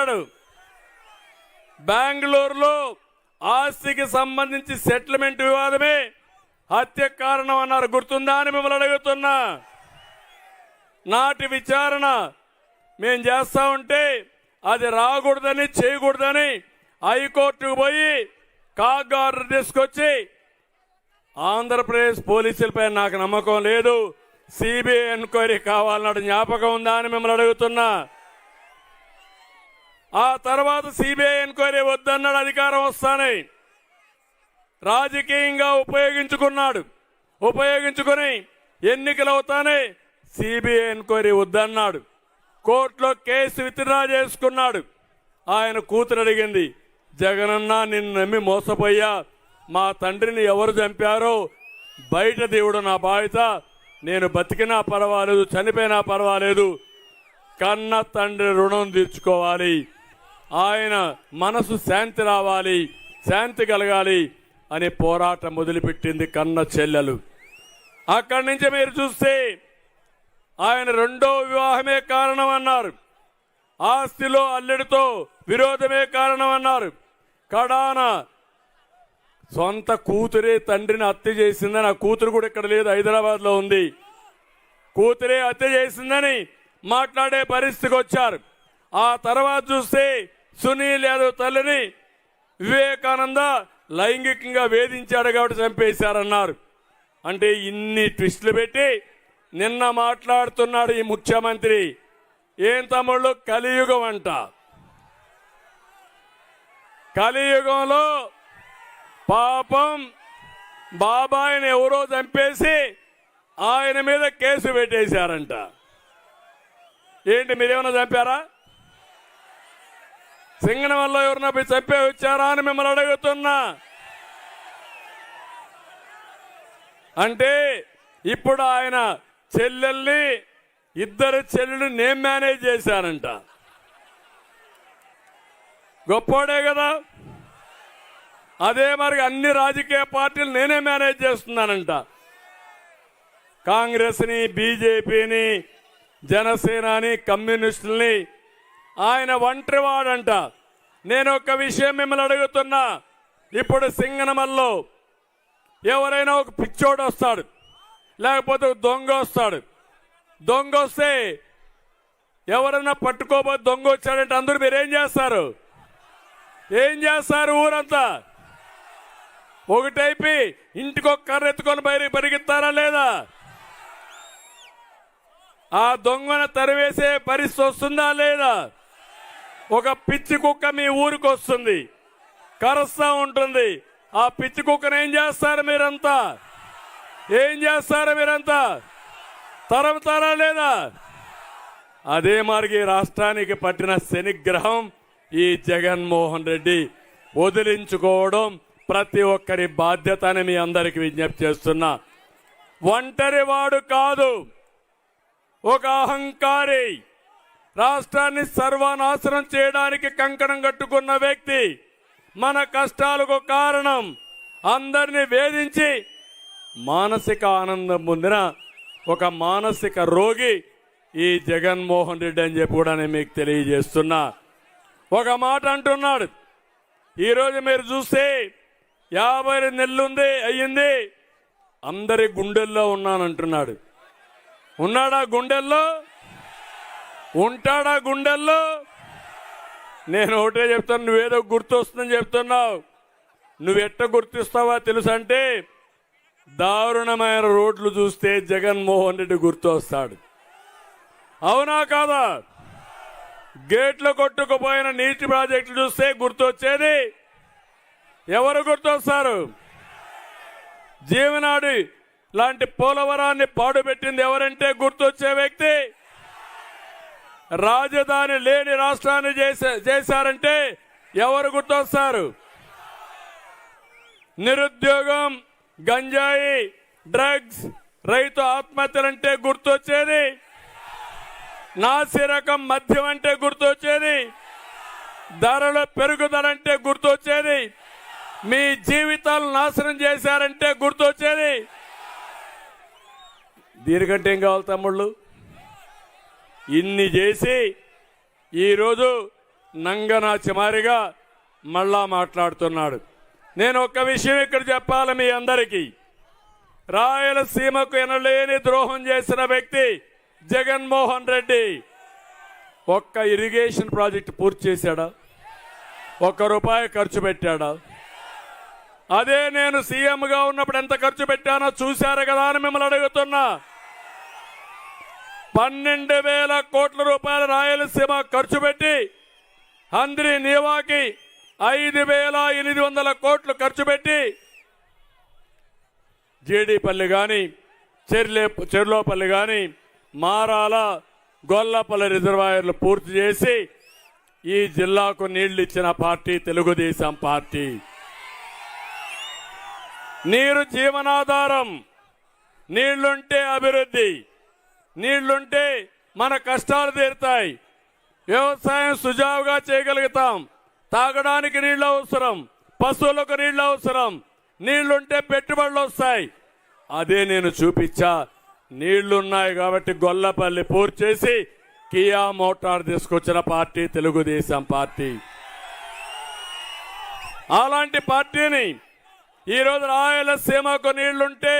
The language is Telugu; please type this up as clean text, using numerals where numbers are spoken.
చేశాడు. బెంగళూరులో ఆస్తికి సంబంధించి సెటిల్మెంట్ వివాదమే హత్య కారణం అన్నారు. గుర్తుందా అని మిమ్మల్ని అడుగుతున్నా. నాటి విచారణ మేం చేస్తా ఉంటే అది రాకూడదని చేయకూడదని హైకోర్టుకు పోయి కాగ్ ఆర్డర్ తీసుకొచ్చి ఆంధ్రప్రదేశ్ పోలీసులపై నాకు నమ్మకం లేదు, సిబిఐ ఎంక్వైరీ కావాలన్నాడు. జ్ఞాపకం ఉందా అని మిమ్మల్ని అడుగుతున్నా. ఆ తర్వాత సిబిఐ ఎంక్వైరీ వద్దన్నాడు. అధికారం వస్తానే రాజకీయంగా ఉపయోగించుకుని ఎన్నికలు అవుతానే సిబిఐ ఎంక్వైరీ వద్దన్నాడు. కోర్టులో కేసు విత్డ్రా చేసుకున్నాడు. ఆయన కూతురు అడిగింది, జగనన్న నిన్ను నమ్మి మోసపోయా, మా తండ్రిని ఎవరు చంపారో బయట దేవుడు నా బాధ్యత, నేను బతికినా పర్వాలేదు చనిపోయినా పర్వాలేదు, కన్న తండ్రి రుణం తీర్చుకోవాలి, ఆయన మనసు శాంతి రావాలి, శాంతి కలగాలి అని పోరాటం మొదలుపెట్టింది కన్న చెల్లెలు. అక్కడి నుంచి మీరు చూస్తే ఆయన రెండో వివాహమే కారణం అన్నారు. ఆస్తిలో అల్లెడితో విరోధమే కారణం అన్నారు. కడాన సొంత కూతురే తండ్రిని హత్య చేసిందని, ఆ కూతురు కూడా ఇక్కడ లేదు, హైదరాబాద్లో ఉంది, కూతురే హత్య చేసిందని మాట్లాడే పరిస్థితికి వచ్చారు. ఆ తర్వాత చూస్తే సునీల్ యాదవ్ తల్లిని వివేకానంద లైంగికంగా వేధించాడు కాబట్టి చంపేశారన్నారు. అంటే ఇన్ని ట్విస్టులు పెట్టి నిన్న మాట్లాడుతున్నాడు ఈ ముఖ్యమంత్రి. ఏం తమ్ముళ్ళు, కలియుగం అంట. కలియుగంలో పాపం బాబాయిని ఎవరో చంపేసి ఆయన మీద కేసు పెట్టేశారంట. ఏంటి, మీరేమన్నా చంపారా? సింగనమల్లో ఎవరన్నా పోయి చంపే వచ్చారా అని మిమ్మల్ని అడుగుతున్నా. అంటే ఇప్పుడు ఆయన చెల్లెల్ని, ఇద్దరు చెల్లెలు నేను మేనేజ్ చేశానంట. గొప్పోడే కదా. అదే మరి అన్ని రాజకీయ పార్టీలు నేనే మేనేజ్ చేస్తున్నానంట. కాంగ్రెస్ని, బీజేపీని, జనసేనని, కమ్యూనిస్టుల్ని ఆయన ఒంటరివాడంట. నేను ఒక విషయం మిమ్మల్ని అడుగుతున్నా. ఇప్పుడు సింగనమల్లో ఎవరైనా ఒక పిచ్చోడు వస్తాడు, లేకపోతే దొంగ వస్తాడు. దొంగ వస్తే ఎవరైనా పట్టుకోబోతే దొంగ వచ్చాడంటే అందరూ మీరేం చేస్తారు? ఊరంతా ఒకటైపి ఇంటికి ఒక కర్ర ఎత్తుకొని బయటికి పరిగెత్తారా లేదా? ఆ దొంగను తరివేసే పరిస్థితి వస్తుందా లేదా? ఒక పిచ్చి కుక్క మీ ఊరికి వస్తుంది, కరుస్తా ఉంటుంది. ఆ పిచ్చి కుక్కను ఏం చేస్తారు మీరంతా? తరుముతారా లేదా? అదే మరి రాష్ట్రానికి పట్టిన శనిగ్రహం ఈ జగన్మోహన్ రెడ్డి వదిలించుకోవడం ప్రతి ఒక్కరి బాధ్యత అని మీ అందరికి విజ్ఞప్తి చేస్తున్నా. ఒంటరి వాడు కాదు, ఒక అహంకారి, రాష్ట్రాన్ని సర్వనాశనం చేయడానికి కంకణం కట్టుకున్న వ్యక్తి, మన కష్టాలకు కారణం, అందరినీ వేధించి మానసిక ఆనందం పొందిన ఒక మానసిక రోగి ఈ జగన్మోహన్ రెడ్డి అని చెప్పి కూడా నేను మీకు తెలియజేస్తున్నా. ఒక మాట అంటున్నాడు, ఈరోజు మీరు చూస్తే 50 నెలలు అయ్యింది, అందరి గుండెల్లో ఉన్నానంటున్నాడు. ఉన్నాడా గుండెల్లో? ఉంటాడా గుండెల్లో? నేను ఒకటే చెప్తాను, నువ్వేదో గుర్తొస్తుందని చెప్తున్నావు. నువ్వెట్ట గుర్తిస్తావా తెలుసంటే, దారుణమైన రోడ్లు చూస్తే జగన్మోహన్ రెడ్డి గుర్తొస్తాడు. అవునా కాదా? గేట్లు కొట్టుకుపోయిన నీటి ప్రాజెక్టులు చూస్తే గుర్తొచ్చేది ఎవరు గుర్తొస్తారు? జీవనాడి లాంటి పోలవరాన్ని పాడుపెట్టింది ఎవరంటే గుర్తొచ్చే వ్యక్తి. రాజధాని లేని రాష్ట్రాన్ని చేశారంటే ఎవరు గుర్తొస్తారు? నిరుద్యోగం, గంజాయి, డ్రగ్స్, రైతు ఆత్మహత్యలంటే గుర్తొచ్చేది. నాసిరకం మద్యం అంటే గుర్తొచ్చేది. ధరల పెరుగుదలంటే గుర్తొచ్చేది. మీ జీవితాలు నాశనం చేశారంటే గుర్తొచ్చేది. దీనికంటే ఏం కావాలి తమ్ముళ్ళు? ఇన్ని చేసి ఈరోజు నంగనాచి మారిగా మళ్ళా మాట్లాడుతున్నాడు. నేను ఒక్క విషయం ఇక్కడ చెప్పాలి మీ అందరికీ. రాయలసీమకు ఎనలేని ద్రోహం చేసిన వ్యక్తి జగన్మోహన్ రెడ్డి. ఒక్క ఇరిగేషన్ ప్రాజెక్టు పూర్తి చేశాడా? ₹1 ఖర్చు పెట్టాడా? అదే నేను సీఎంగా ఉన్నప్పుడు ఎంత ఖర్చు పెట్టానో చూశారు కదా అని మిమ్మల్ని అడుగుతున్నా. 12,000 కోట్ల రూపాయలు రాయలసీమ ఖర్చు పెట్టి హంద్రి నీవాకి 5,800 కోట్లు ఖర్చు పెట్టి జీడిపల్లి కానీ చెర్లోపల్లి కానీ మారాల గొల్లపల్లి రిజర్వాయర్లు పూర్తి చేసి ఈ జిల్లాకు నీళ్లు ఇచ్చిన పార్టీ తెలుగుదేశం పార్టీ. నీరు జీవనాధారం. నీళ్లుంటే అభివృద్ధి, నీళ్లుంటే మన కష్టాలు తీరుతాయి. వ్యవసాయం సుజావుగా చేయగలుగుతాం. తాగడానికి నీళ్లు అవసరం, పశువులకు నీళ్లు అవసరం. నీళ్లుంటే పెట్టుబడులు వస్తాయి. అదే నేను చూపించా. నీళ్లున్నాయి కాబట్టి గొల్లపల్లి పూర్తి చేసి కియా మోటార్ తీసుకొచ్చిన పార్టీ తెలుగుదేశం పార్టీ. అలాంటి పార్టీని ఈరోజు రాయలసీమకు నీళ్లుంటే